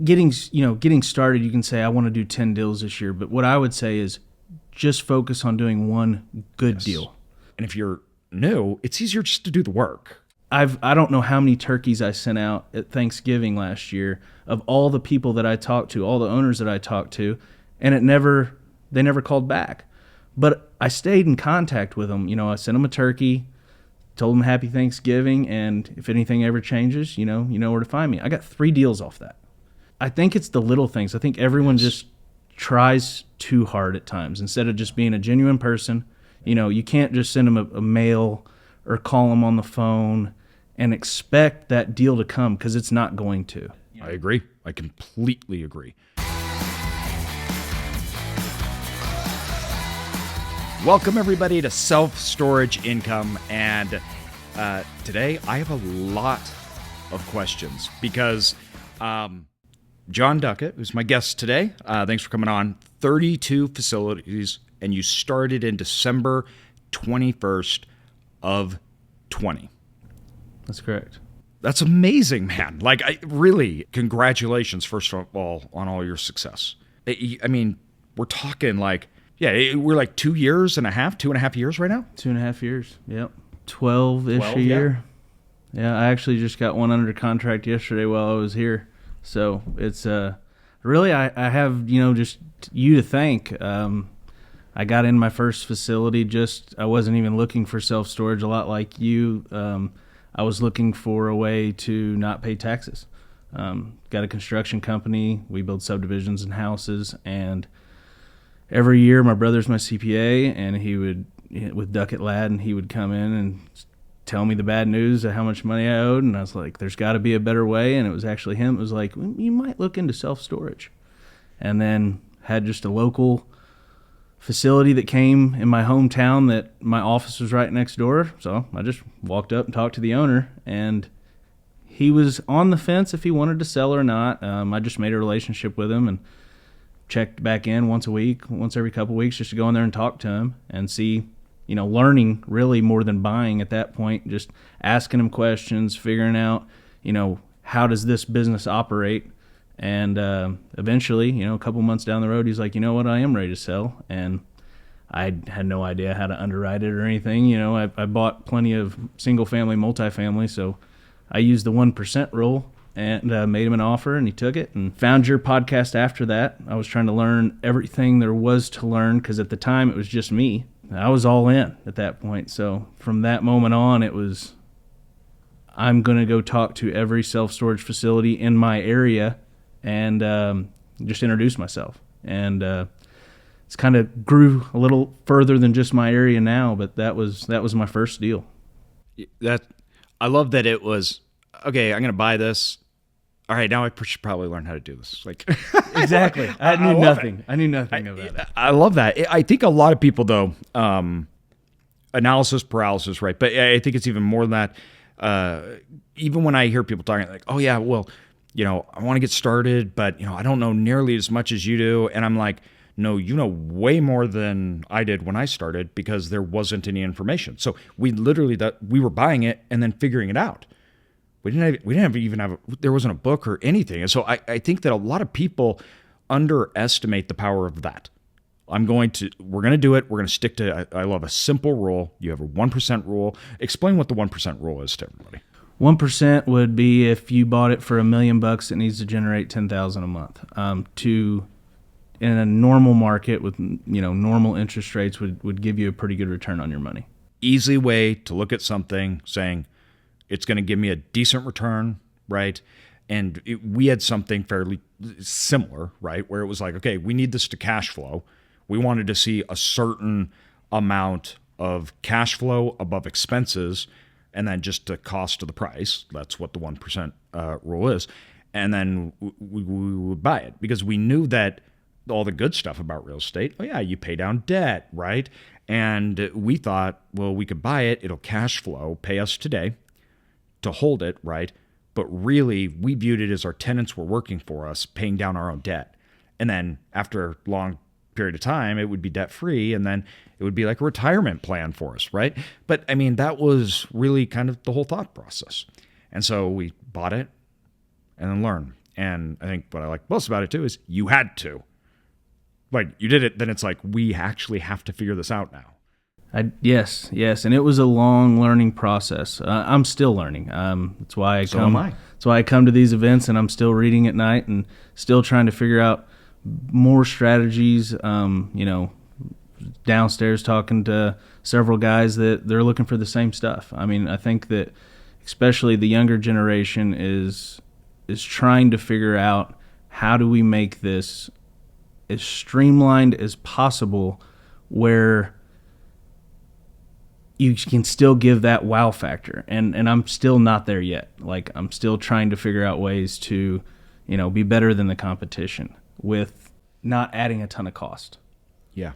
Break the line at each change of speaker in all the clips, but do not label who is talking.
getting started, you can say, I want to do 10 deals this year. But what I would say is just focus on doing one good deal.
And if you're new, it's easier just to do the work.
I don't know how many turkeys I sent out at Thanksgiving last year of all the people that I talked to, all the owners that I talked to, and they never called back. But I stayed in contact with them. I sent them a turkey, told them Happy Thanksgiving, and if anything ever changes, you know where to find me. I got 3 deals off that. I think it's the little things. I think everyone just tries too hard at times instead of just being a genuine person. You can't just send them a mail or call them on the phone and expect that deal to come, because it's not going to.
I agree. I completely agree. Welcome, everybody, to Self-Storage Income. And today I have a lot of questions because John Duckett, who's my guest today, thanks for coming on, 32 facilities, and you started in December 21st of 20.
That's correct.
That's amazing, man. Really, congratulations, first of all, on all your success. I mean, we're talking we're like 2.5 years right now? 2.5
years, yep. 12-ish a year. Yeah, I actually just got one under contract yesterday while I was here. So it's really, I have, just you to thank. I got in my first facility I wasn't even looking for self-storage, a lot like you. I was looking for a way to not pay taxes. Got a construction company. We build subdivisions and houses, and every year my brother's my CPA, and he would, with Duckett Lad, and he would come in and tell me the bad news of how much money I owed, and I was like, there's got to be a better way. And it was actually him. It was like, you might look into self-storage. And then had just a local facility that came in my hometown that my office was right next door. So I just walked up and talked to the owner, and he was on the fence if he wanted to sell or not. I just made a relationship with him and checked back in once every couple of weeks, just to go in there and talk to him and see, learning really more than buying at that point, just asking him questions, figuring out, how does this business operate? And eventually, a couple months down the road, he's like, you know what, I am ready to sell. And I had no idea how to underwrite it or anything. I bought plenty of single-family, multifamily, so I used the 1% rule and made him an offer, and he took it, and found your podcast after that. I was trying to learn everything there was to learn, because at the time it was just me. I was all in at that point. So from that moment on, it was, I'm going to go talk to every self-storage facility in my area and just introduce myself. And it's kind of grew a little further than just my area now, but that was my first deal.
I love that it was, okay, I'm going to buy this. All right, now I should probably learn how to do this.
Exactly. I knew nothing. I knew nothing about it.
I love that. I think a lot of people, though, analysis paralysis, right? But I think it's even more than that. Even when I hear people talking like, oh, yeah, well, I want to get started, but, I don't know nearly as much as you do. And I'm like, no, you know way more than I did when I started, because there wasn't any information. So we were buying it and then figuring it out. There wasn't a book or anything. And so I think that a lot of people underestimate the power of that. We're going to do it. We're going to stick to, I love a simple rule. You have a 1% rule. Explain what the 1% rule is to everybody.
1% would be if you bought it for $1 million, it needs to generate $10,000 a month. In a normal market with, normal interest rates would give you a pretty good return on your money.
Easy way to look at something saying, it's going to give me a decent return, right? And we had something fairly similar, right? Where it was like, okay, we need this to cash flow. We wanted to see a certain amount of cash flow above expenses, and then just the cost of the price. That's what the 1% rule is. And then we would buy it, because we knew that all the good stuff about real estate, oh yeah, you pay down debt, right? And we thought, well, we could buy it. It'll cash flow, pay us today to hold it, right? But really, we viewed it as our tenants were working for us, paying down our own debt. And then after a long period of time, it would be debt-free, and then it would be like a retirement plan for us, right? But I mean, that was really kind of the whole thought process. And so we bought it and then learned. And I think what I like most about it too is you had to. Like you did it, then it's like we actually have to figure this out now.
Yes, and it was a long learning process. I'm still learning. That's why I come.
Am I.
That's why I come to these events, and I'm still reading at night and still trying to figure out more strategies. Downstairs talking to several guys that they're looking for the same stuff. I mean, I think that especially the younger generation is trying to figure out how do we make this as streamlined as possible where you can still give that wow factor. And I'm still not there yet. Like, I'm still trying to figure out ways to, be better than the competition with not adding a ton of cost.
Yeah.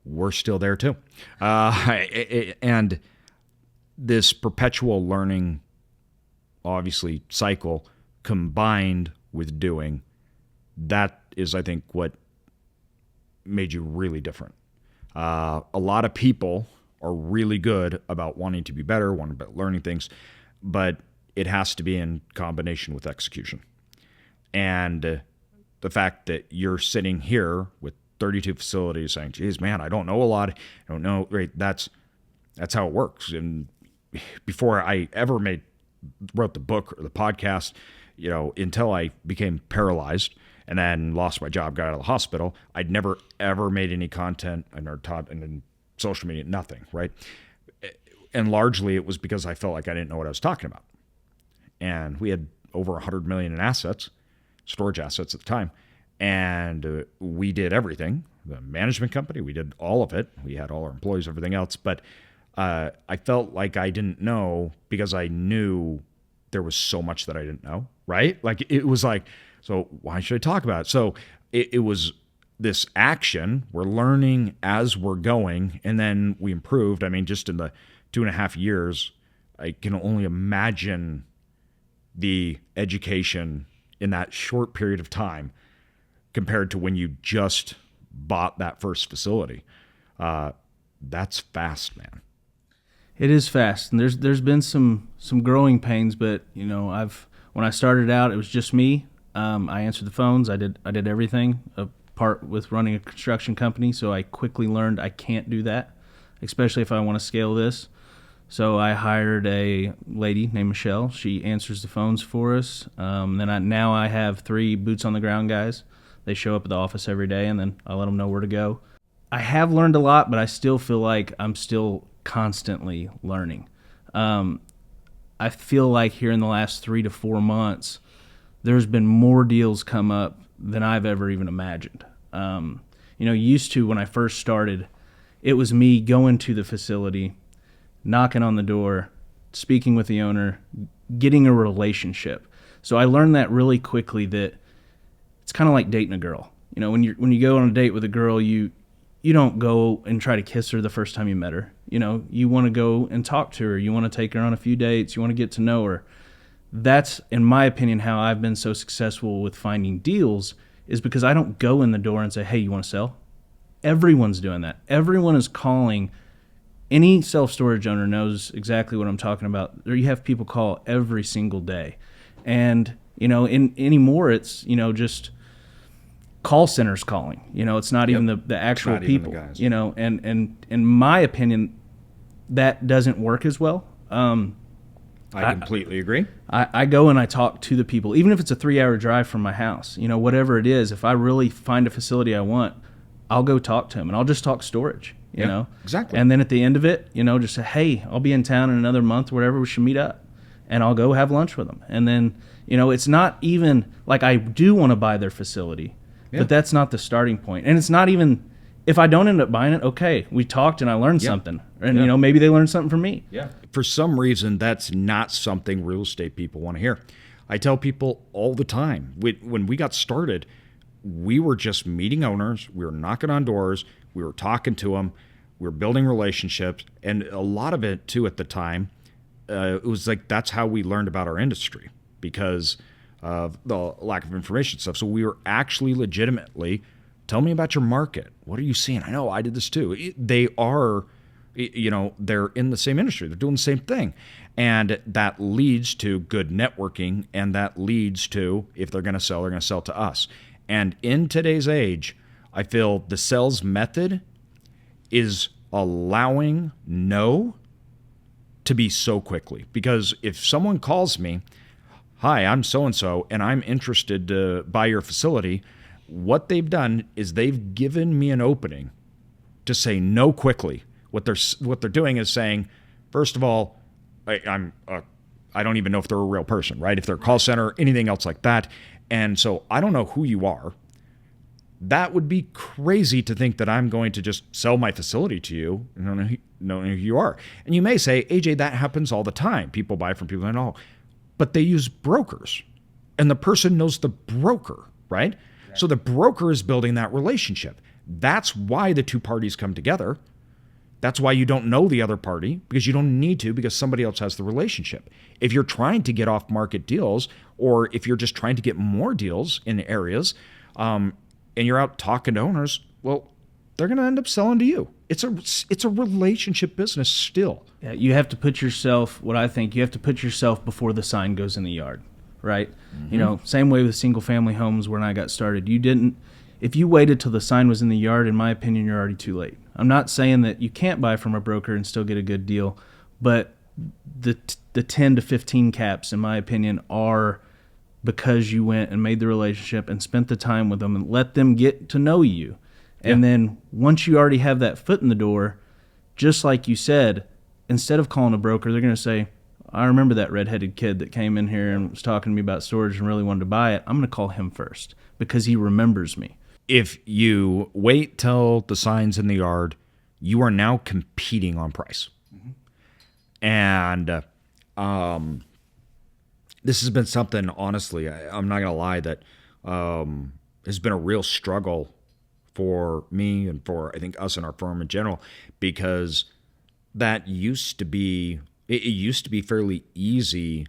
We're still there too. And this perpetual learning, obviously, cycle combined with doing, that is, I think, what made you really different. A lot of people are really good about wanting to be better, wanting about learning things, but it has to be in combination with execution. And the fact that you're sitting here with 32 facilities saying, geez, man, I don't know a lot. I don't know. Right. That's how it works. And before I ever wrote the book or the podcast, until I became paralyzed and then lost my job, got out of the hospital, I'd never, ever made any content and or taught in social media, nothing. Right. And largely it was because I felt like I didn't know what I was talking about. And we had over 100 million in assets, storage assets at the time. And we did everything. The management company, we did all of it. We had all our employees, everything else. But I felt like I didn't know because I knew there was so much that I didn't know, right? Like it was like, so why should I talk about it? So it was this action. We're learning as we're going, and then we improved. I mean, just in the 2.5 years, I can only imagine the education in that short period of time compared to when you just bought that first facility. That's fast, man.
It is fast, and there's been some growing pains, but when I started out, it was just me. I answered the phones. I did everything, apart with running a construction company. So I quickly learned I can't do that, especially if I want to scale this. So I hired a lady named Michelle. She answers the phones for us. Now I have 3 boots on the ground guys. They show up at the office every day, and then I let them know where to go. I have learned a lot, but I still feel like I'm still constantly learning. I feel like here in the last 3 to 4 months, there's been more deals come up than I've ever even imagined. Used to when I first started, it was me going to the facility, knocking on the door, speaking with the owner, getting a relationship. So I learned that really quickly that it's kind of like dating a girl. When you go on a date with a girl, you don't go and try to kiss her the first time you met her. You want to go and talk to her. You want to take her on a few dates. You want to get to know her. That's, in my opinion, how I've been so successful with finding deals, is because I don't go in the door and say, hey, you want to sell? Everyone's doing that. Everyone is calling. Any self-storage owner knows exactly what I'm talking about. You have people call every single day. And, anymore it's, just call centers calling. It's not even the actual people. And in my opinion, that doesn't work as well.
I completely agree.
I go and I talk to the people, even if it's a 3-hour drive from my house. Whatever it is, if I really find a facility I want, I'll go talk to them, and I'll just talk storage.
Exactly.
And then at the end of it, just say, hey, I'll be in town in another month, whatever, we should meet up. And I'll go have lunch with them. And then, it's not even like I do want to buy their facility, but that's not the starting point. And it's not even, if I don't end up buying it, okay, we talked and I learned something. And, maybe they learned something from me.
Yeah. For some reason, that's not something real estate people want to hear. I tell people all the time, when we got started, we were just meeting owners. We were knocking on doors. We were talking to them. We were building relationships. And a lot of it, too, at the time, it was like that's how we learned about our industry because of the lack of information stuff. So we were actually legitimately, tell me about your market. What are you seeing? I know I did this too. They are, they're in the same industry. They're doing the same thing. And that leads to good networking, and that leads to, if they're going to sell, they're going to sell to us. And in today's age, I feel the sales method is allowing no to be so quickly. Because if someone calls me, hi, I'm so-and-so, and I'm interested to buy your facility, what they've done is they've given me an opening to say no quickly. What they're doing is saying, first of all, I don't even know if they're a real person, right? If they're a call center, anything else like that. And so I don't know who you are. That would be crazy to think that I'm going to just sell my facility to you and don't know who you are. And you may say, AJ, that happens all the time. People buy from people I know. But they use brokers. And the person knows the broker, right? So the broker is building that relationship. That's why the two parties come together. That's why you don't know the other party, because you don't need to, because somebody else has the relationship. If you're trying to get off market deals, or if you're just trying to get more deals in areas, and you're out talking to owners, well, they're going to end up selling to you. It's a relationship business still.
Yeah, you have to put yourself, what I think, you have to put yourself before the sign goes in the yard, right? Mm-hmm. You know, same way with single family homes when I got started. If you waited till the sign was in the yard, in my opinion, you're already too late. I'm not saying that you can't buy from a broker and still get a good deal, but the 10 to 15 caps, in my opinion, are because you went and made the relationship and spent the time with them and let them get to know you. Yeah. And then once you already have that foot in the door, just like you said, instead of calling a broker, they're going to say, I remember that redheaded kid that came in here and was talking to me about storage and really wanted to buy it. I'm going to call him first because he remembers me.
If you wait till the sign's in the yard, you are now competing on price. Mm-hmm. And this has been something, honestly, I'm not going to lie, that has been a real struggle for me and for, I think, us and our firm in general, because it used to be fairly easy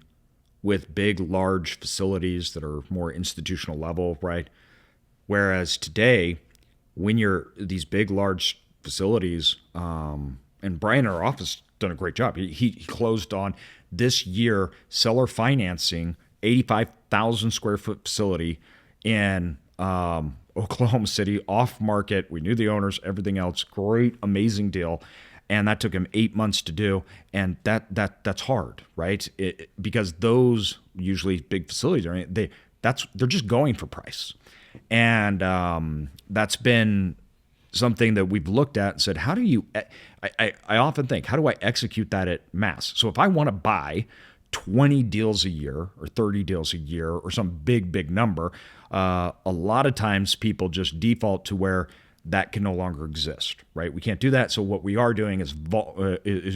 with big, large facilities that are more institutional level, right? Whereas today, when you're these big, large facilities, and Brian in our office done a great job. He closed on this year seller financing 85,000 square foot facility in Oklahoma City, off market. We knew the owners, everything else. Great, amazing deal. And that took him 8 months to do. And that's hard, right? Because those usually big facilities, they're just going for price. And that's been something that we've looked at and said, how do you, I often think, how do I execute that at mass? So if I want to buy 20 deals a year or 30 deals a year or some big number, a lot of times people just default to where that can no longer exist, right? We can't do that. So what we are doing is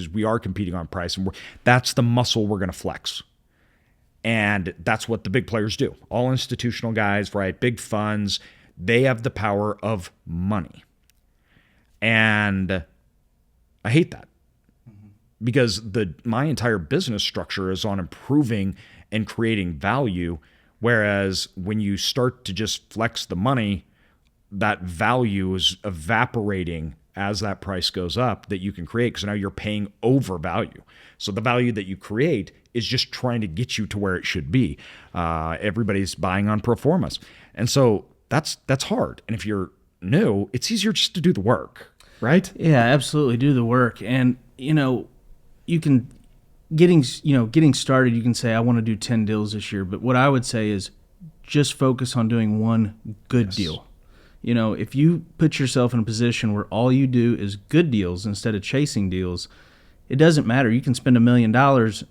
we are competing on price, and that's the muscle we're going to flex. And that's what the big players do. All institutional guys, right? Big funds, they have the power of money. And I hate that, because my entire business structure is on improving and creating value. Whereas when you start to just flex the money, that value is evaporating as that price goes up that you can create, because now you're paying over value. So the value that you create is just trying to get you to where it should be. Everybody's buying on pro formas. And so that's hard. And if you're new, it's easier just to do the work, right?
Yeah, absolutely. Do the work. And, you can, getting started, you can say, I want to do 10 deals this year. But what I would say is just focus on doing one good deal. If you put yourself in a position where all you do is good deals instead of chasing deals, it doesn't matter. You can spend $1 million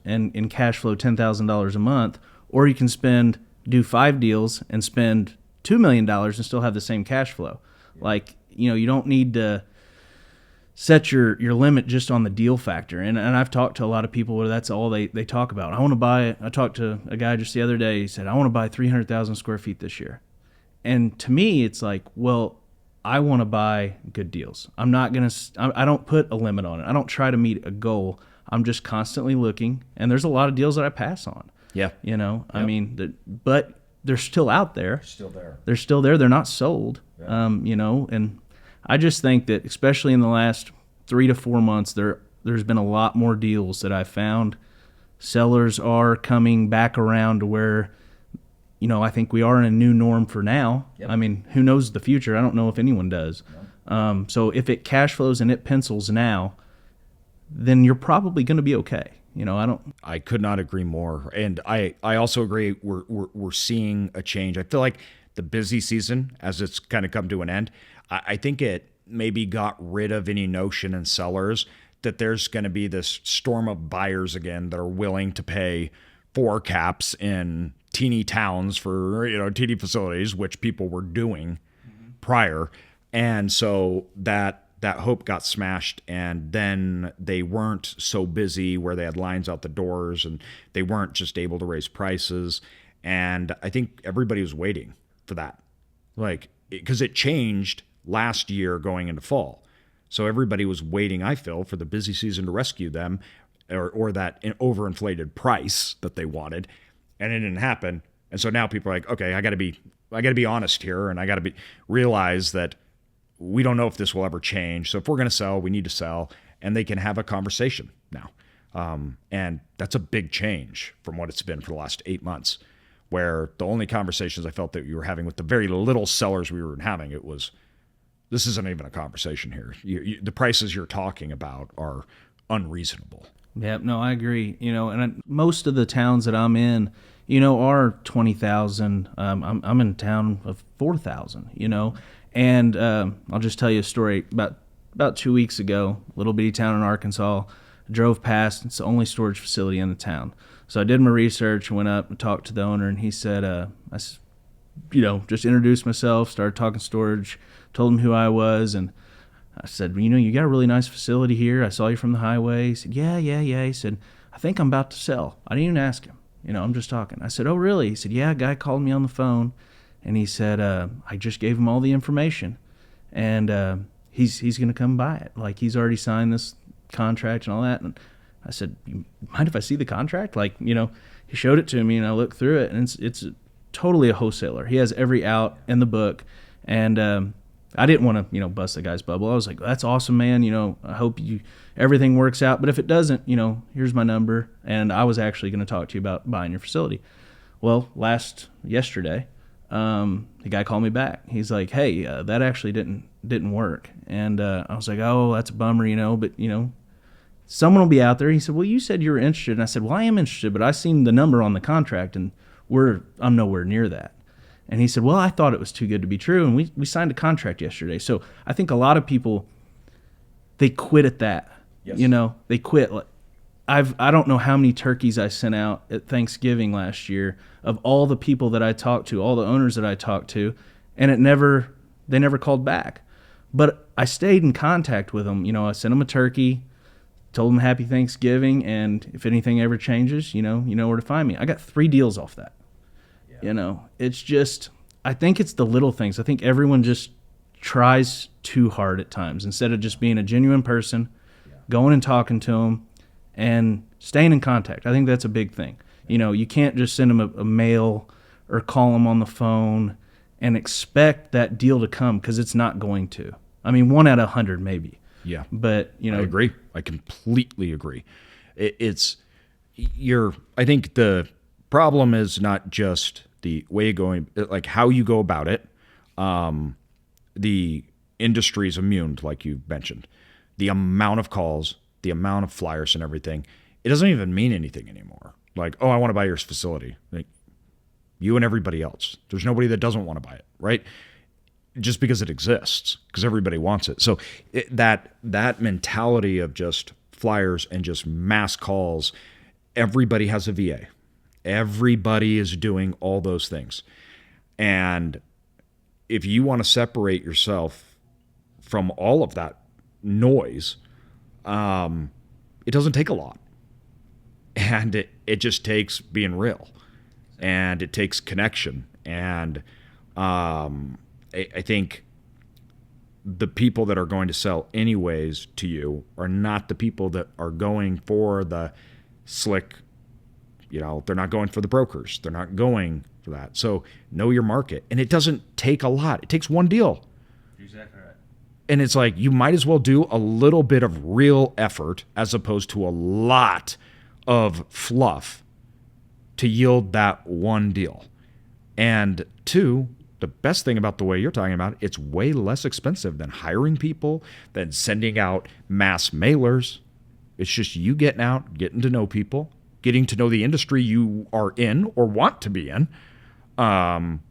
and in cash flow $10,000 a month, or you can do 5 deals and spend $2 million and still have the same cash flow. You don't need to set your limit just on the deal factor. And I've talked to a lot of people where that's all they talk about. I talked to a guy just the other day. He said, I want to buy 300,000 square feet this year. And to me, it's like, well, I want to buy good deals. I don't put a limit on it. I don't try to meet a goal. I'm just constantly looking, and there's a lot of deals that I pass on.
Yeah.
Yep. But they're still out there. They're still there. They're not sold. Yeah. And I just think that especially in the last 3 to 4 months, there's been a lot more deals that I found sellers are coming back around to where, I think we are in a new norm for now. Yep. I mean, who knows the future? I don't know if anyone does. No. So if it cash flows and it pencils now, then you're probably going to be okay.
I could not agree more. And I also agree we're seeing a change. I feel like the busy season, as it's kind of come to an end, I think it maybe got rid of any notion in sellers that there's going to be this storm of buyers again that are willing to pay 4 caps in teeny towns for, teeny facilities, which people were doing prior. And so that hope got smashed, and then they weren't so busy where they had lines out the doors, and they weren't just able to raise prices. And I think everybody was waiting for that, because it changed last year going into fall. So everybody was waiting, I feel, for the busy season to rescue them, or that overinflated price that they wanted, and it didn't happen. And so now people are like, okay, I got to be honest here, and I got to realize that we don't know if this will ever change. So if we're going to sell, we need to sell, and they can have a conversation now. And that's a big change from what it's been for the last 8 months, where the only conversations I felt that you were having with the very little sellers we were having, it was, this isn't even a conversation here. The prices you're talking about are unreasonable.
Yeah, no, I agree. And most of the towns that I'm in, are 20,000. I'm in a town of 4,000, And I'll just tell you a story. About 2 weeks ago, little bitty town in Arkansas, drove past. It's the only storage facility in the town. So I did my research, went up and talked to the owner, and he said, just introduced myself, started talking storage, told him who I was, and I said, you got a really nice facility here. I saw you from the highway. He said, yeah. He said, I think I'm about to sell. I didn't even ask him. I'm just talking. I said, oh, really? He said, yeah, a guy called me on the phone. And he said, I just gave him all the information, and he's going to come buy it. Like, he's already signed this contract and all that. And I said, you mind if I see the contract? He showed it to me, and I looked through it, and it's totally a wholesaler. He has every out in the book. And I didn't want to, bust the guy's bubble. I was like, that's awesome, man. I hope everything works out. But if it doesn't, here's my number. And I was actually going to talk to you about buying your facility. Well, yesterday, the guy called me back. He's like, hey, that actually didn't work. And I was like, oh, that's a bummer, but someone will be out there. He said, well, you said you were interested. And I said, well, I am interested, but I seen the number on the contract, and I'm nowhere near that. And he said, well, I thought it was too good to be true. And we signed a contract yesterday. So I think a lot of people, they quit at that. Yes. They quit. I don't know how many turkeys I sent out at Thanksgiving last year of all the people that I talked to, all the owners that I talked to, and they never called back. But I stayed in contact with them. I sent them a turkey, told them happy Thanksgiving, and if anything ever changes, you know where to find me. I got 3 deals off that. Yeah. It's just, I think it's the little things. I think everyone just tries too hard at times instead of just being a genuine person, going and talking to them, and staying in contact. I think that's a big thing. You can't just send them a mail or call them on the phone and expect that deal to come, because it's not going to. I mean, 1 out of 100 maybe. Yeah. But, I
agree. I completely agree. I think the problem is not just the way you're going, like how you go about it. The industry is immune, like you mentioned. The amount of calls, the amount of flyers and everything, it doesn't even mean anything anymore. Like, oh, I want to buy your facility. Like, you and everybody else. There's nobody that doesn't want to buy it, right? Just because it exists, because everybody wants it. So that mentality of just flyers and just mass calls, everybody has a VA. Everybody is doing all those things. And if you want to separate yourself from all of that noise, it doesn't take a lot. And it just takes being real, and it takes connection. And I think the people that are going to sell anyways to you are not the people that are going for the slick, they're not going for the brokers. They're not going for that. So know your market. And it doesn't take a lot. It takes 1 deal.
Exactly right.
And it's like, you might as well do a little bit of real effort as opposed to a lot of fluff to yield that one deal. And two, the best thing about the way you're talking about, it's way less expensive than hiring people, than sending out mass mailers. It's just you getting out, getting to know people, getting to know the industry you are in or want to be in,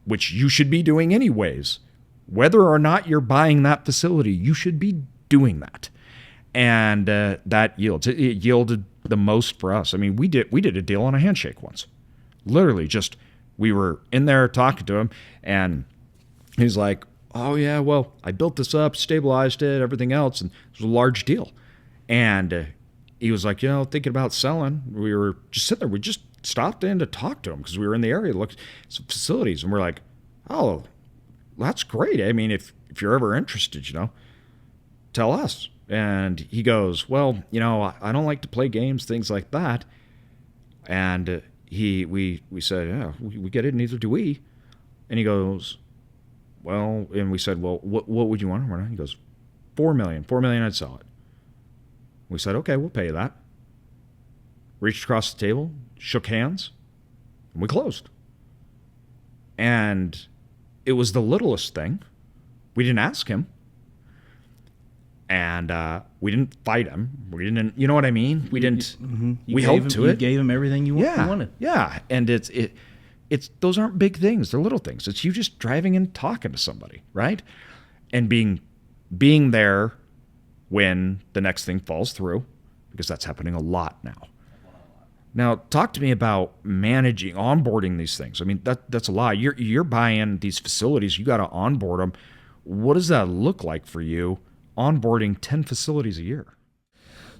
which you should be doing anyways. Whether or not you're buying that facility, you should be doing that. And that yields. It yielded the most for us. I mean, we did a deal on a handshake once. Literally just, we were in there talking to him, and he's like, oh yeah, well, I built this up, stabilized it, everything else, and it was a large deal. And he was like, thinking about selling. We were just sitting there. We just stopped in to talk to him because we were in the area, looked at some facilities, and we're like, oh, that's great. I mean, if you're ever interested, tell us. And he goes, well, I don't like to play games, things like that. And we said, yeah, we get it, neither do we. And he goes, well, and we said, well, what would you want? He goes, $4 million, I'd sell it. We said, okay, we'll pay you that. Reached across the table, shook hands, and we closed. And it was the littlest thing. We didn't ask him. And we didn't fight him. We didn't, you know what I mean? We didn't. Mm-hmm. We held to it.
You gave him everything you wanted.
Yeah, and it's those aren't big things. They're little things. It's you just driving and talking to somebody, right? And being there when the next thing falls through, because that's happening a lot now. Now, talk to me about managing, onboarding these things. I mean, that's a lot. You're buying these facilities. You got to onboard them. What does that look like for you? Onboarding 10 facilities a year.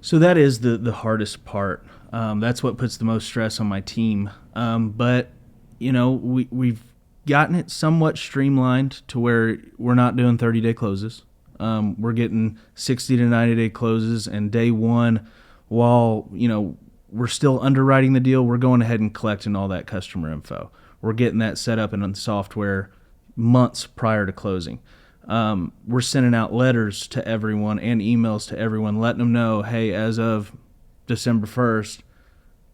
So that is the hardest part. That's what puts the most stress on my team. But we've gotten it somewhat streamlined to where we're not doing 30-day closes. We're getting 60 to 90-day closes, and day one, while we're still underwriting the deal, we're going ahead and collecting all that customer info. We're getting that set up in the software months prior to closing. We're sending out letters to everyone and emails to everyone, letting them know, hey, as of December 1st,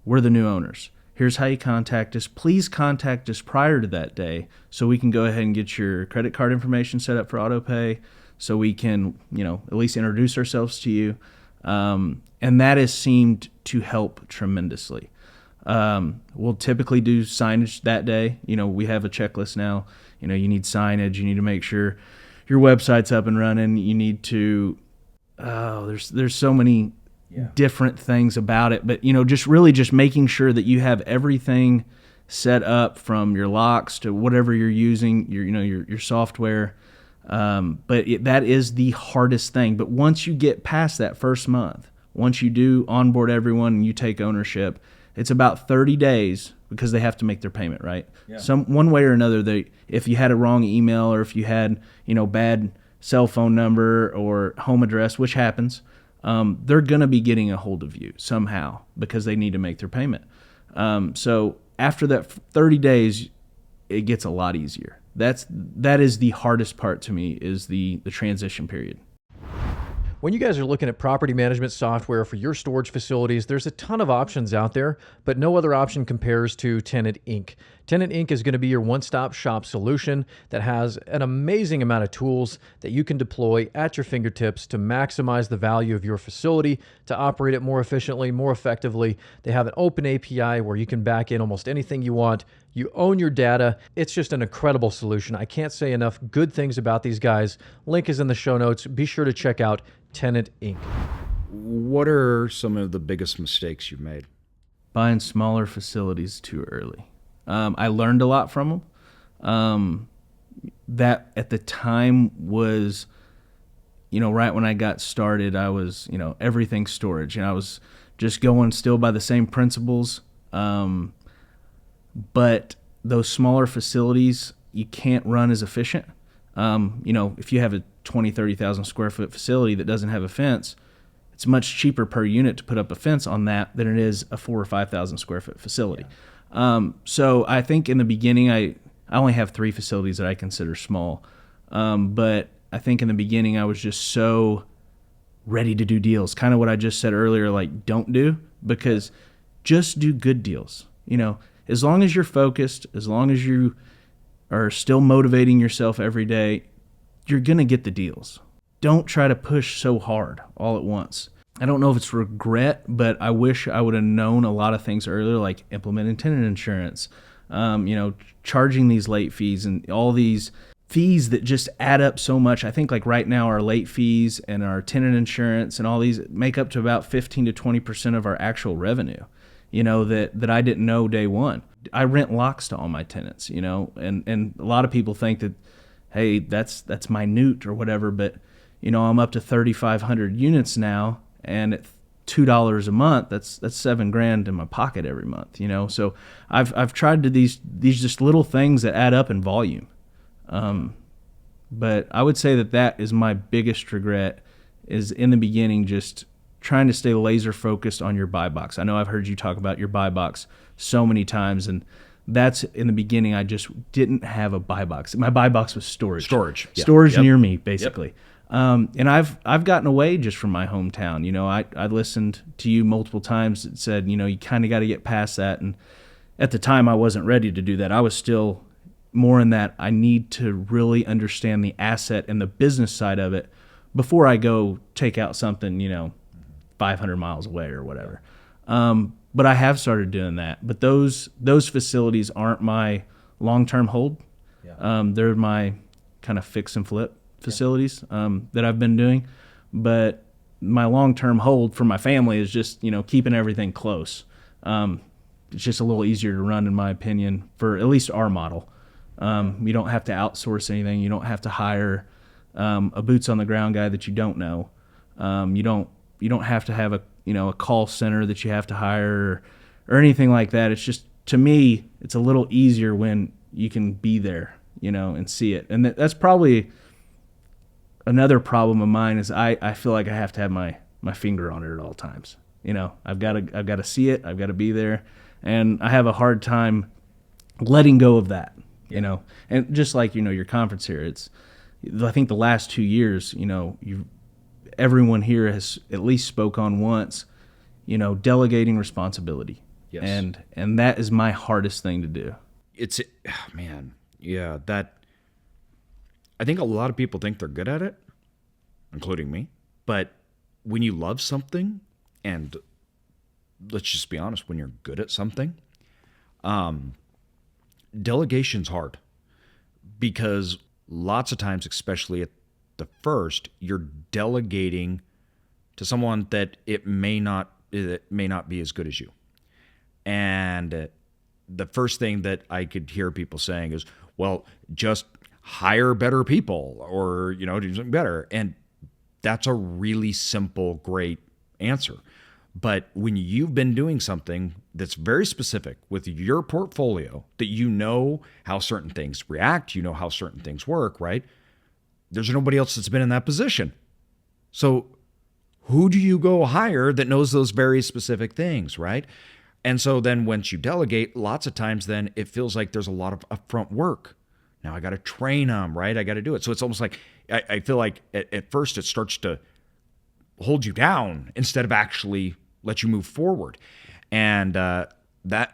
we're the new owners. Here's how you contact us. Please contact us prior to that day so we can go ahead and get your credit card information set up for auto pay, so we can, at least introduce ourselves to you. And that has seemed to help tremendously. We'll typically do signage that day. We have a checklist now. You need signage. You need to make sure your website's up and running. You need to, there's so many different things about it, but just making sure that you have everything set up, from your locks to whatever you're using, your software. But that is the hardest thing. But once you get past that first month, once you do onboard everyone and you take ownership, it's about 30 days, because they have to make their payment, right? Yeah. One way or another, if you had a wrong email, or if you had, bad cell phone number or home address, which happens, they're going to be getting a hold of you somehow, because they need to make their payment. So after that 30 days, it gets a lot easier. That is the hardest part to me, is the transition period.
When you guys are looking at property management software for your storage facilities, there's a ton of options out there, but no other option compares to Tenant Inc. Tenant Inc. is going to be your one-stop shop solution that has an amazing amount of tools that you can deploy at your fingertips to maximize the value of your facility, to operate it more efficiently, more effectively. They have an open API where you can back in almost anything you want. You own your data. It's just an incredible solution. I can't say enough good things about these guys. Link is in the show notes. Be sure to check out Tenant Inc.
What are some of the biggest mistakes you've made?
Buying smaller facilities too early. I learned a lot from them. That at the time was, right when I got started, I was, everything storage, and I was just going still by the same principles. But those smaller facilities, you can't run as efficient. If you have a 20, 30,000 square foot facility that doesn't have a fence, it's much cheaper per unit to put up a fence on that than it is a 4,000 or 5,000 square foot facility. So I think in the beginning, I only have 3 facilities that I consider small. But I think in the beginning, I was just so ready to do deals. Kind of what I just said earlier, like, don't do, because just do good deals. As long as you're focused, as long as you are still motivating yourself every day, you're going to get the deals. Don't try to push so hard all at once. I don't know if it's regret, but I wish I would have known a lot of things earlier, like implementing tenant insurance, charging these late fees and all these fees that just add up so much. I think like right now our late fees and our tenant insurance and all these make up to about 15 to 20% of our actual revenue, that I didn't know day one. I rent locks to all my tenants, and a lot of people think that, hey, that's minute or whatever, but I'm up to 3,500 units now, and at $2 a month, that's $7,000 in my pocket every month, So I've tried to these just little things that add up in volume. But I would say that is my biggest regret, is in the beginning just trying to stay laser focused on your buy box. I know I've heard you talk about your buy box so many times, and that's in the beginning. I just didn't have a buy box. My buy box was storage. Storage near me, basically. Yep. And I've gotten away just from my hometown. I listened to you multiple times that said, you kind of got to get past that. And at the time, I wasn't ready to do that. I was still more in that I need to really understand the asset and the business side of it before I go take out something, 500 miles away or whatever. But I have started doing that. But those facilities aren't my long-term hold. Yeah. They're my kind of fix and flip facilities that I've been doing. But my long-term hold for my family is just, keeping everything close. It's just a little easier to run, in my opinion, for at least our model. You don't have to outsource anything. You don't have to hire a boots on the ground guy that you don't know. You don't have to have a call center that you have to hire or anything like that. It's just, to me, it's a little easier when you can be there, and see it. And that's probably another problem of mine, is I feel like I have to have my finger on it at all times. I've got to see it. I've got to be there, and I have a hard time letting go of that. And just like, your conference here, I think the last 2 years, everyone here has at least spoke on once, delegating responsibility. Yes. And that is my hardest thing to do.
I think a lot of people think they're good at it, including me. But when you love something, and let's just be honest, when you're good at something, delegation's hard, because lots of times, especially at the first, you're delegating to someone that it may not be as good as you. And the first thing that I could hear people saying is, well, just hire better people, or do something better. And that's a really simple, great answer. But when you've been doing something that's very specific with your portfolio, that how certain things react, how certain things work, right? There's nobody else that's been in that position. So who do you go hire that knows those very specific things, right? And so then once you delegate, lots of times then it feels like there's a lot of upfront work. Now I got to train them, right? I got to do it. So it's almost like, I feel like at first it starts to hold you down instead of actually let you move forward. And that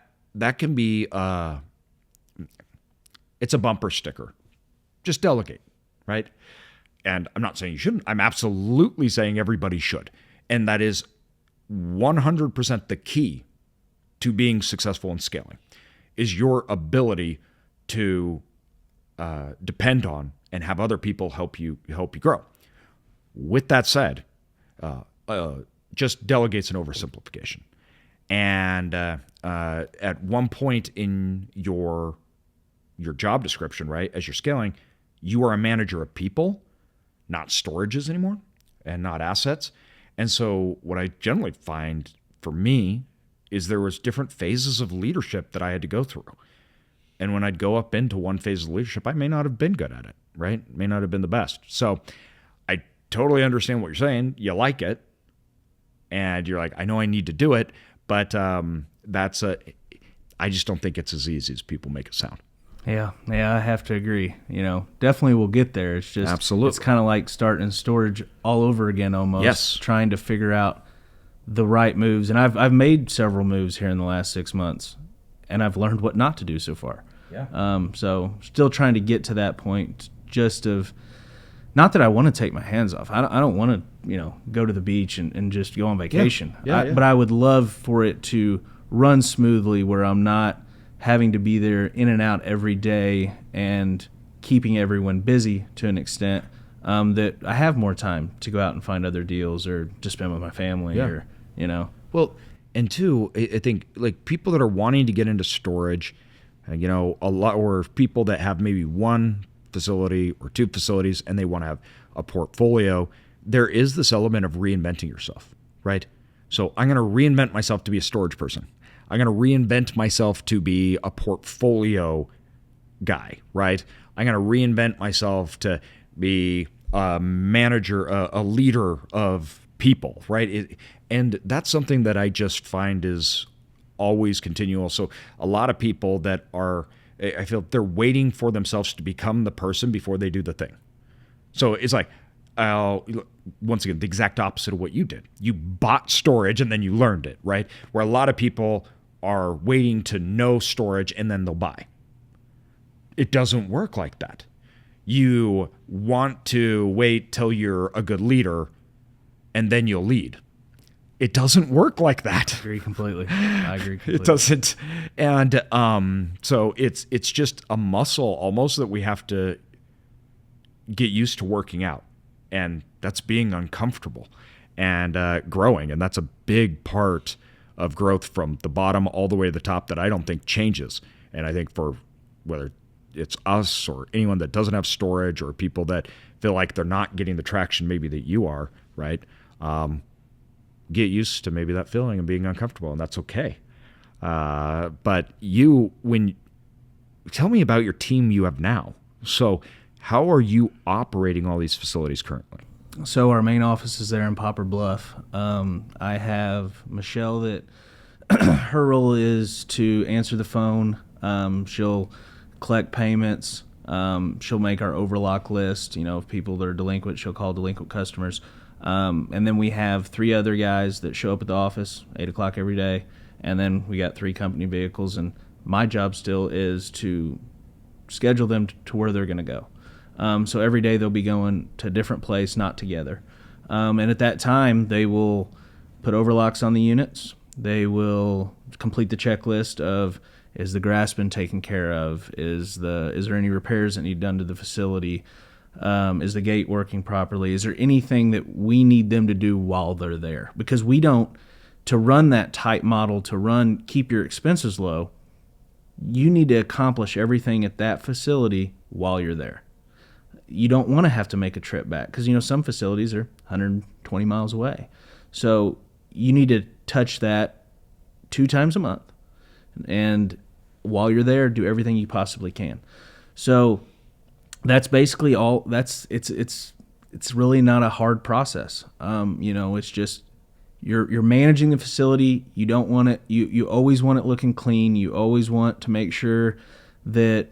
can be, it's a bumper sticker. Just delegate, right? And I'm not saying you shouldn't. I'm absolutely saying everybody should. And that is 100% the key to being successful in scaling, is your ability to depend on and have other people help you grow. With that said, just delegate's an oversimplification. And at one point in your job description, right, as you're scaling, you are a manager of people, not storages anymore, and not assets. And so what I generally find for me is there was different phases of leadership that I had to go through. And when I'd go up into one phase of leadership, I may not have been good at it, right? May not have been the best. So I totally understand what you're saying. You like it, and you're like, I know I need to do it, but I just don't think it's as easy as people make it sound.
Yeah, I have to agree. Definitely we'll get there. It's just,
absolutely,
it's kind of like starting storage all over again almost.
Yes.
Trying to figure out the right moves. And I've made several moves here in the last 6 months, and I've learned what not to do so far.
Yeah.
So still trying to get to that point, just of, not that I want to take my hands off. I don't want to, go to the beach and just go on vacation.
Yeah.
But I would love for it to run smoothly, where I'm not having to be there in and out every day and keeping everyone busy to an extent, that I have more time to go out and find other deals or to spend with my family or.
Well, and two, I think like people that are wanting to get into storage, a lot, or people that have maybe one facility or two facilities and they want to have a portfolio, there is this element of reinventing yourself, right? So I'm going to reinvent myself to be a storage person. I'm going to reinvent myself to be a portfolio guy, right? I'm going to reinvent myself to be a manager, a leader of people, right? And that's something that I just find is always continual. So a lot of people that are, I feel they're waiting for themselves to become the person before they do the thing. So it's like, once again, the exact opposite of what you did. You bought storage and then you learned it, right? Where a lot of people are waiting to know storage and then they'll buy. It doesn't work like that. You want to wait till you're a good leader and then you'll lead. It doesn't work like that.
I agree completely.
It doesn't. And so it's just a muscle almost that we have to get used to working out. And that's being uncomfortable and growing. And that's a big part of growth from the bottom all the way to the top that I don't think changes. And I think for whether it's us or anyone that doesn't have storage or people that feel like they're not getting the traction maybe that you are, right? Get used to maybe that feeling of being uncomfortable, and that's okay. But tell me about your team you have now. So how are you operating all these facilities currently?
So our main office is there in Poplar Bluff. I have Michelle that her role is to answer the phone. She'll collect payments. She'll make our overlock list. Of people that are delinquent, she'll call delinquent customers. And then we have 3 other guys that show up at the office 8 o'clock every day. And then we got 3 company vehicles. And my job still is to schedule them to where they're going to go. So every day they'll be going to a different place, not together. And at that time, they will put overlocks on the units. They will complete the checklist of, is the grass been taken care of? Is there any repairs that need done to the facility? Is the gate working properly? Is there anything that we need them to do while they're there? Because to run that tight model, keep your expenses low, you need to accomplish everything at that facility while you're there. You don't want to have to make a trip back because, some facilities are 120 miles away. So you need to touch that 2 times a month. And while you're there, do everything you possibly can. So that's basically all. It's really not a hard process. It's just you're managing the facility. You don't want it. You always want it looking clean. You always want to make sure that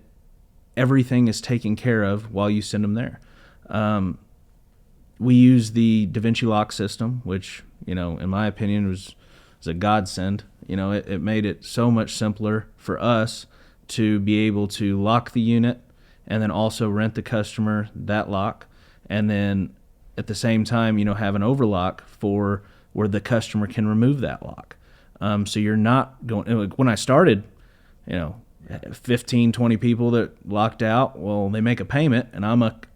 everything is taken care of while you send them there. We use the DaVinci lock system, which in my opinion was a godsend. It made it so much simpler for us to be able to lock the unit and then also rent the customer that lock, and then at the same time, have an overlock for where the customer can remove that lock. So you're not going, when I started, 15, 20 people that locked out, well, they make a payment, and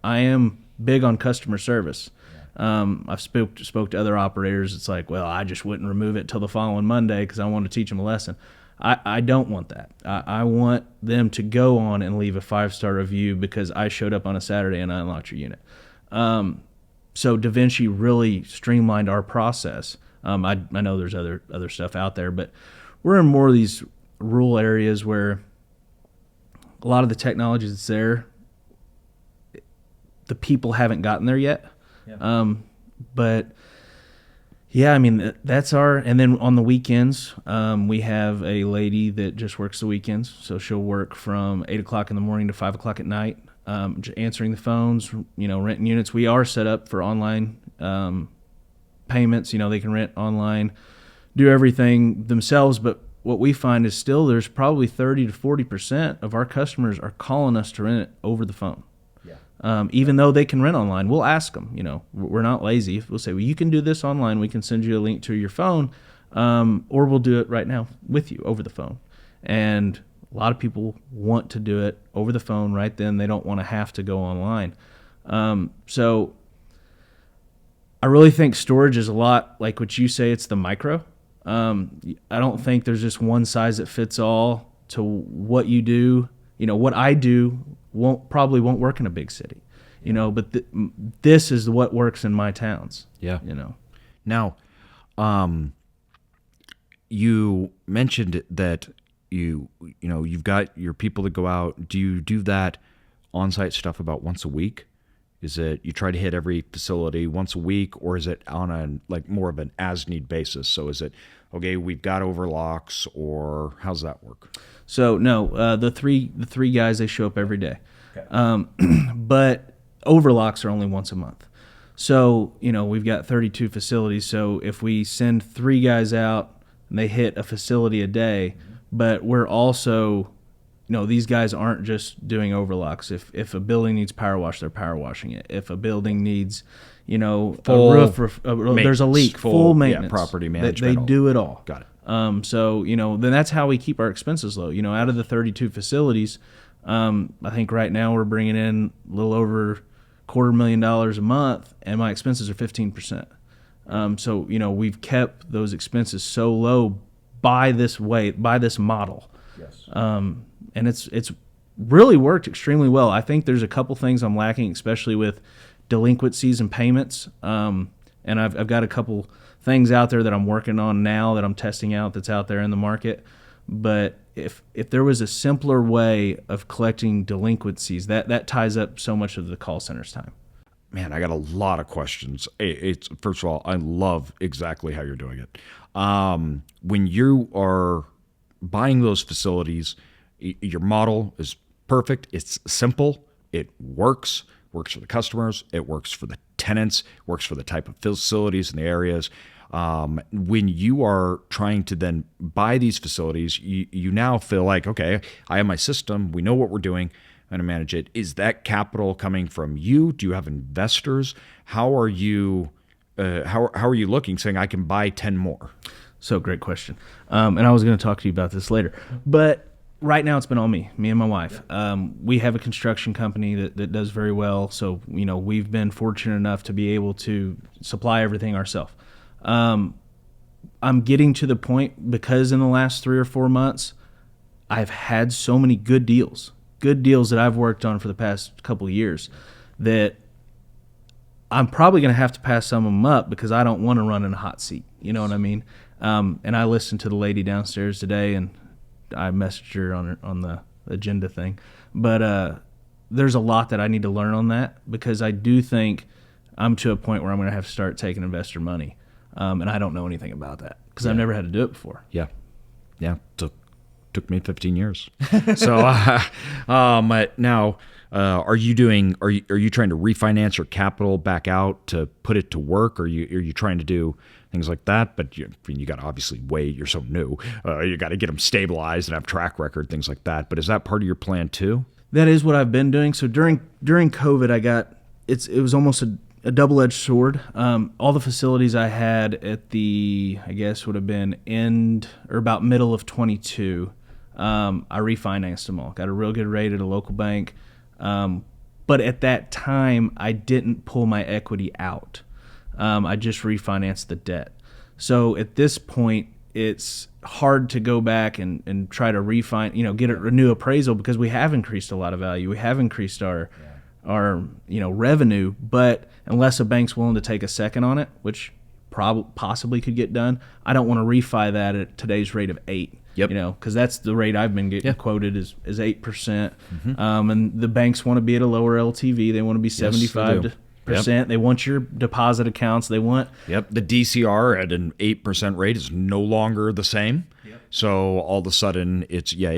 I am big on customer service. I've spoke to other operators. It's like, well, I just wouldn't remove it till the following Monday because I want to teach them a lesson. I don't want that. I want them to go on and leave a 5-star review because I showed up on a Saturday and I unlocked your unit. So DaVinci really streamlined our process. I know there's other stuff out there, but we're in more of these rural areas where a lot of the technology that's there, the people haven't gotten there yet. Yeah. But yeah, that's and then on the weekends, we have a lady that just works the weekends. So she'll work from 8 o'clock in the morning to 5 o'clock at night, answering the phones, renting units. We are set up for online payments. They can rent online, do everything themselves. But what we find is still there's probably 30 to 40% of our customers are calling us to rent it over the phone. Even though they can rent online, we'll ask them, we're not lazy. We'll say, well, you can do this online. We can send you a link to your phone, or we'll do it right now with you over the phone. And a lot of people want to do it over the phone right then. They don't want to have to go online. So I really think storage is a lot like what you say, it's the micro. I don't think there's just one size that fits all to what you do. What I do probably won't work in a big city, but this is what works in my towns.
Yeah. Now, you mentioned that you've got your people that go out. Do you do that on-site stuff about once a week? Is it you try to hit every facility once a week, or is it on a more of an as-need basis? So is it, okay, we've got overlocks, or how's that work?
So no, the three guys, they show up every day. Okay. But overlocks are only once a month. So, we've got 32 facilities. So if we send 3 guys out and they hit a facility a day, but we're also, these guys aren't just doing overlocks. If a building needs power wash, they're power washing it. If a building needs,
full
a roof, there's a leak, full maintenance.
Property management.
They do it all.
Got it.
So, then that's how we keep our expenses low. Out of the 32 facilities, I think right now we're bringing in a little over $250,000 a month, and my expenses are 15%. So, we've kept those expenses so low by this model. Yes. And it's really worked extremely well. I think there's a couple things I'm lacking, especially with delinquencies and payments. And I've got a couple things out there that I'm working on now that I'm testing out that's out there in the market. But if there was a simpler way of collecting delinquencies, that ties up so much of the call center's time.
Man, I got a lot of questions. First of all, I love exactly how you're doing it. When you are buying those facilities, your model is perfect. It's simple. It works for the customers. It works for the tenants, works for the type of facilities in the areas. When you are trying to then buy these facilities, you now feel like, okay, I have my system. We know what we're doing. I'm going to manage it. Is that capital coming from you? Do you have investors? How are you looking, saying I can buy 10 more?
So great question. And I was going to talk to you about this later, but right now it's been all me and my wife. We have a construction company that does very well. So, we've been fortunate enough to be able to supply everything ourselves. I'm getting to the point, because in the last 3 or 4 months, I've had so many good deals that I've worked on for the past couple of years, that I'm probably going to have to pass some of them up because I don't want to run in a hot seat. You know what I mean? And I listened to the lady downstairs today, and I messaged her on the agenda thing. But there's a lot that I need to learn on that, because I do think I'm to a point where I'm going to have to start taking investor money. And I don't know anything about that because I've never had to do it before.
Yeah. Took me 15 years. So now, are you trying to refinance your capital back out to put it to work? Or are you trying to do things like that? But you got to obviously wait. You're so new. You got to get them stabilized and have track record, things like that. But is that part of your plan too?
That is what I've been doing. So during COVID, it was almost a double-edged sword. All the facilities I had at I guess would have been end or about middle of 22. I refinanced them all. Got a real good rate at a local bank. But at that time, I didn't pull my equity out. I just refinanced the debt. So at this point, it's hard to go back and try to get a new appraisal, because we have increased a lot of value. We have increased our revenue, but unless a bank's willing to take a second on it, which possibly could get done, I don't want to refi that at today's rate of 8.
Yep.
Because that's the rate I've been getting quoted is 8%. Mm-hmm. And the banks want to be at a lower LTV. They want to be 75%. Yep. They want your deposit accounts. They want
the DCR at an 8% rate is no longer the same. So all of a sudden it's, we have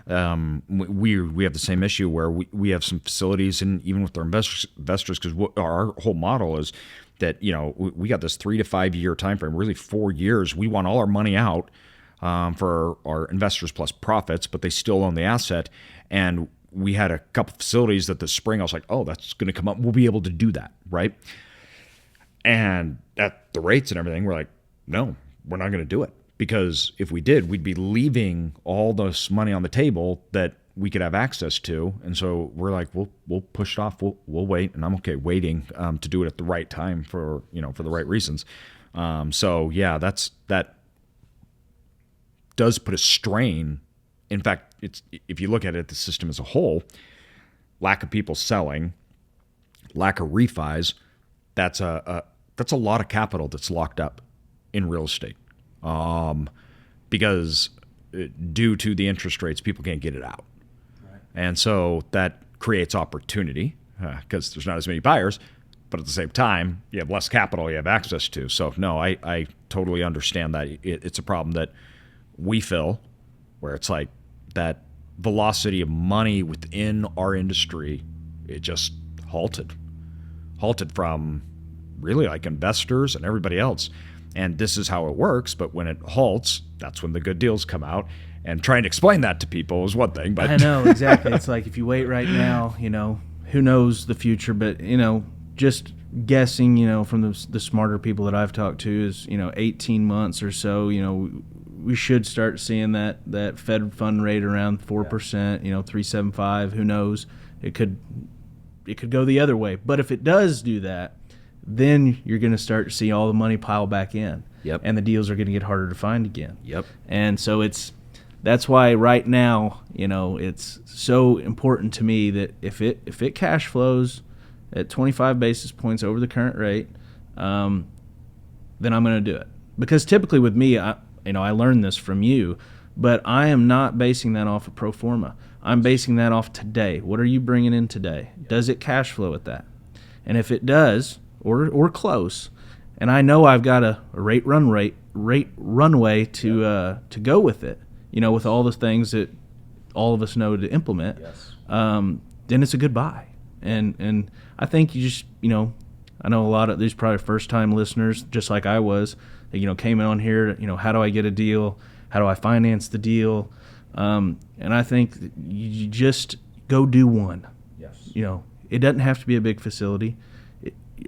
the same issue where we have some facilities, and even with our investors, because our whole model is that, we got this 3 to 5 year time frame, really 4 years. We want all our money out for our investors plus profits, but they still own the asset. And we had a couple facilities that this spring I was like, oh, that's going to come up. We'll be able to do that, right? And at the rates and everything, we're like, no, we're not going to do it. Because if we did, we'd be leaving all this money on the table that we could have access to. And so we're like, we'll push it off. We'll wait. And I'm okay waiting to do it at the right time for the right reasons. That does put a strain. In fact, if you look at it, the system as a whole, lack of people selling, lack of refis, that's a lot of capital that's locked up in real estate. Because due to the interest rates, people can't get it out. Right. And so that creates opportunity because there's not as many buyers, but at the same time, you have less capital you have access to. So no, I totally understand that. It's a problem that we feel, where it's like that velocity of money within our industry, it just halted from really like investors and everybody else. And this is how it works. But when it halts, that's when the good deals come out. And trying to explain that to people is one thing. But
I know, exactly. It's like if you wait right now, who knows the future? But, just guessing, from the smarter people that I've talked to is, 18 months or so, we should start seeing that Fed fund rate around 4%, 3.75. Who knows? It could go the other way. But if it does do that, then you're going to start to see all the money pile back in.
Yep.
And the deals are going to get harder to find again.
Yep.
And so that's why right now, it's so important to me that if it cash flows at 25 basis points over the current rate, then I'm going to do it. Because typically with me, I learned this from you, but I am not basing that off of pro forma. I'm basing that off today. What are you bringing in today? Does it cash flow at that? And if it does, or close, and I know I've got a rate runway to go with it, with all the things that all of us know to implement, then it's a good buy. And I think you just, I know a lot of these probably first-time listeners, just like I was, that, came in on here, how do I get a deal? How do I finance the deal? And I think you just go do one.
Yes.
It doesn't have to be a big facility.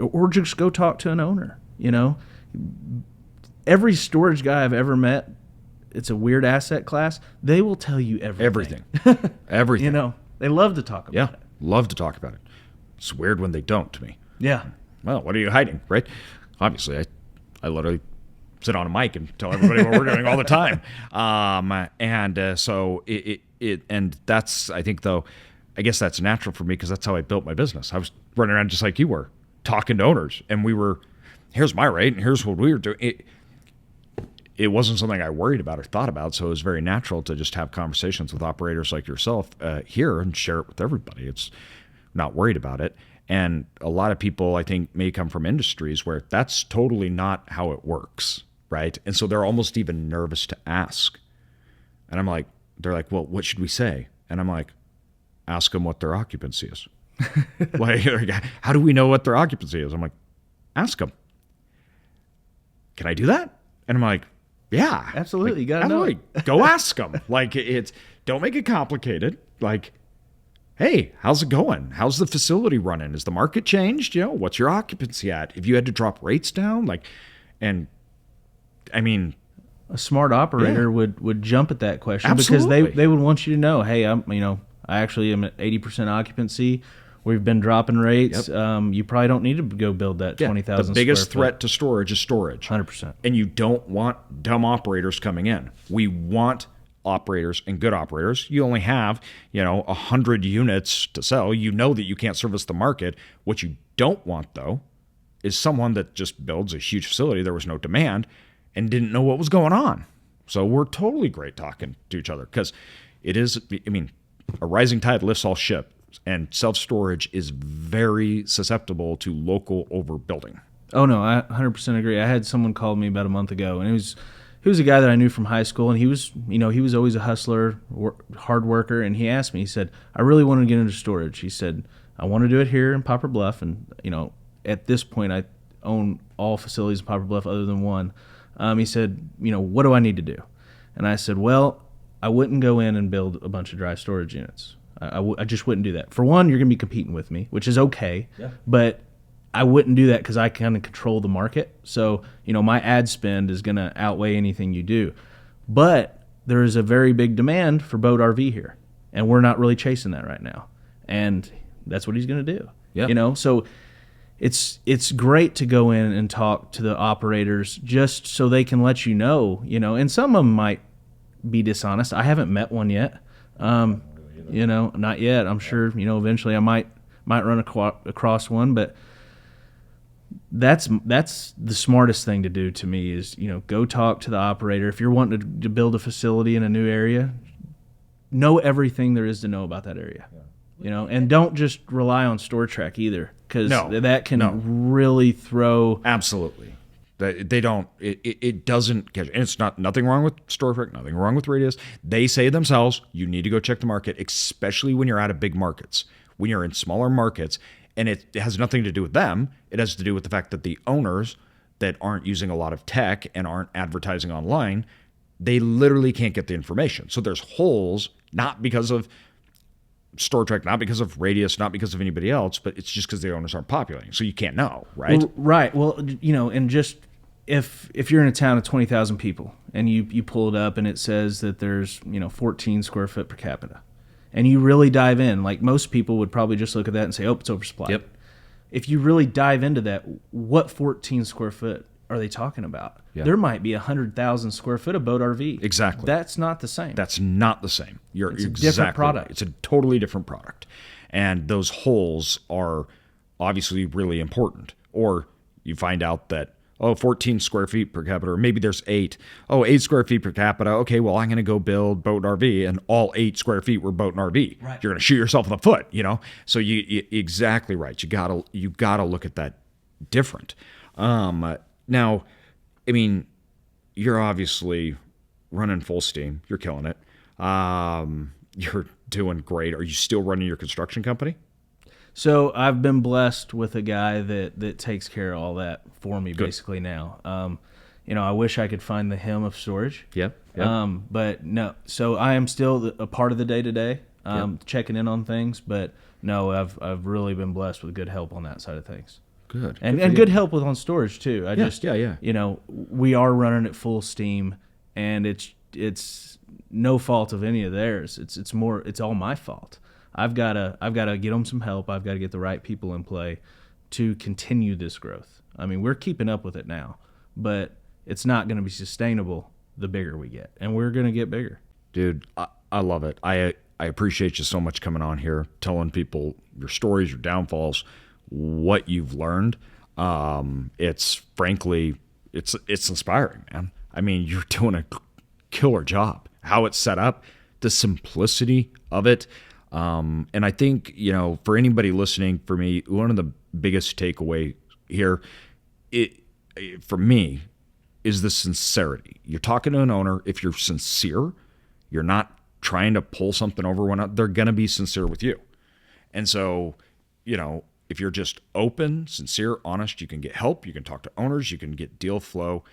Or just go talk to an owner, Every storage guy I've ever met, it's a weird asset class, they will tell you everything.
Everything.
They love to talk about it.
Love to talk about it. It's weird when they don't to me.
Yeah.
Well, what are you hiding, right? Obviously, I literally sit on a mic and tell everybody what we're doing all the time. So and that's, I think, though, I guess that's natural for me because that's how I built my business. I was running around just like you were, talking to owners, and here's my rate, and here's what we were doing. It wasn't something I worried about or thought about, so it was very natural to just have conversations with operators like yourself here and share it with everybody. It's not worried about it. And a lot of people, I think, may come from industries where that's totally not how it works, right? And so they're almost even nervous to ask. And they're like, well, what should we say? And I'm like, ask them what their occupancy is. Like, how do we know what their occupancy is? I'm like, ask them. Can I do that? And I'm like, yeah,
absolutely. You gotta know.
Go ask them. Don't make it complicated. Like, hey, how's it going? How's the facility running? Has the market changed? What's your occupancy at? If you had to drop rates down, a
smart operator would jump at that question.
Absolutely.
Because they would want you to know, hey, I actually am at 80% occupancy. We've been dropping rates. Yep. You probably don't need to go build that 20,000
The biggest threat to storage is storage.
100%.
And you don't want dumb operators coming in. We want operators and good operators. You only have, 100 units to sell. You know that you can't service the market. What you don't want, though, is someone that just builds a huge facility. There was no demand and didn't know what was going on. So we're totally great talking to each other because it is, a rising tide lifts all ships, and self-storage is very susceptible to local overbuilding.
Oh, no, I 100% agree. I had someone call me about a month ago, and he was a guy that I knew from high school, and he was always a hustler, hard worker. And he asked me, he said, I really want to get into storage. He said, I want to do it here in Poplar Bluff. And, at this point, I own all facilities in Poplar Bluff other than one. He said, what do I need to do? And I said, well, I wouldn't go in and build a bunch of dry storage units. I just wouldn't do that. For one, you're going to be competing with me, which is okay. Yeah. But I wouldn't do that because I kind of control the market. So, my ad spend is going to outweigh anything you do. But there is a very big demand for boat RV here, and we're not really chasing that right now. And that's what he's going to do. Yeah. So it's great to go in and talk to the operators just so they can let you know, and some of them might be dishonest. I haven't met one yet. Not yet. I'm sure, eventually I might run across one, but that's the smartest thing to do to me is, go talk to the operator. If you're wanting to build a facility in a new area, know everything there is to know about that area, and don't just rely on StoreTrack either, because that can really throw.
Absolutely. They don't. It doesn't catch. And it's nothing wrong with StoreTrack, nothing wrong with Radius. They say themselves, you need to go check the market, especially when you're out of big markets. When you're in smaller markets, and it has nothing to do with them. It has to do with the fact that the owners that aren't using a lot of tech and aren't advertising online, they literally can't get the information. So there's holes, not because of StoreTrack, not because of Radius, not because of anybody else, but it's just because the owners aren't populating. So you can't know, right?
Well, right. Well, and just if you're in a town of 20,000 people and you pull it up and it says that there's 14 square foot per capita, and you really dive in, like most people would probably just look at that and say, oh, it's oversupplied.
Yep.
If you really dive into that, what 14 square foot are they talking about? Yeah. There might be 100,000 square foot of boat RV.
Exactly.
That's not the same.
That's not the same.
It's a different product.
Right. It's a totally different product. And those holes are obviously really important. Or you find out that, 14 square feet per capita, or maybe there's 8. 8 square feet per capita. Okay, well, I'm going to go build boat and RV, and all 8 square feet were boat and RV. Right. You're going to shoot yourself in the foot, So you exactly right. You gotta look at that different. Now, I mean, you're obviously running full steam. You're killing it. You're doing great. Are you still running your construction company?
So I've been blessed with a guy that takes care of all that for me. Good. Basically now. I wish I could find the hem of storage.
Yep.
But no. So I am still a part of the day-to-day, checking in on things. But no, I've really been blessed with good help on that side of things.
Good.
And good help with on storage too.
Yeah.
We are running at full steam, and it's no fault of any of theirs. It's all my fault. I've got to get them some help. I've got to get the right people in play to continue this growth. I mean, we're keeping up with it now, but it's not going to be sustainable the bigger we get, and we're going to get bigger.
Dude, I love it. I appreciate you so much coming on here, telling people your stories, your downfalls, what you've learned. It's frankly, it's inspiring, man. I mean, you're doing a killer job. How it's set up, the simplicity of it. And I think, for anybody listening, for me, one of the biggest takeaway here, for me, is the sincerity. You're talking to an owner. If you're sincere, you're not trying to pull something over one. They're going to be sincere with you. And so, if you're just open, sincere, honest, you can get help. You can talk to owners. You can get deal flow.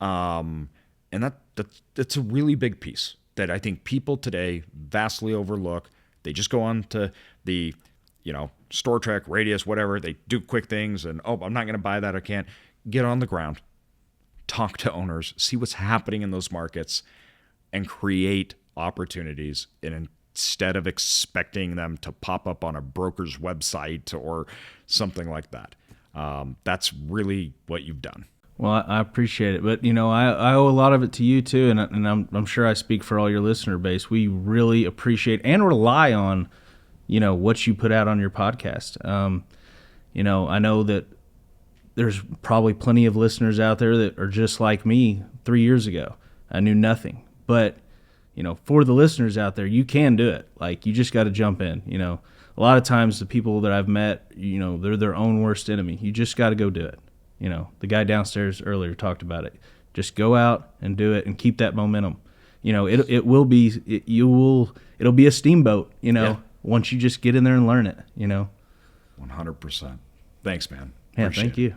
And that's a really big piece that I think people today vastly overlook. They just go on to the, StoreTrack, Radius, whatever. They do quick things and, I'm not going to buy that. I can't. Get on the ground, talk to owners, see what's happening in those markets, and create opportunities. And instead of expecting them to pop up on a broker's website or something like that, that's really what you've done.
Well, I appreciate it, but I owe a lot of it to you too, and I'm sure I speak for all your listener base. We really appreciate and rely on, what you put out on your podcast. I know that there's probably plenty of listeners out there that are just like me 3 years ago. I knew nothing, but for the listeners out there, you can do it. Like, you just got to jump in. A lot of times the people that I've met, they're their own worst enemy. You just got to go do it. The guy downstairs earlier talked about it. Just go out and do it and keep that momentum. It'll be a steamboat, once you just get in there and learn it,
100%. Thanks, man.
Yeah,
Appreciate
thank
it.
you.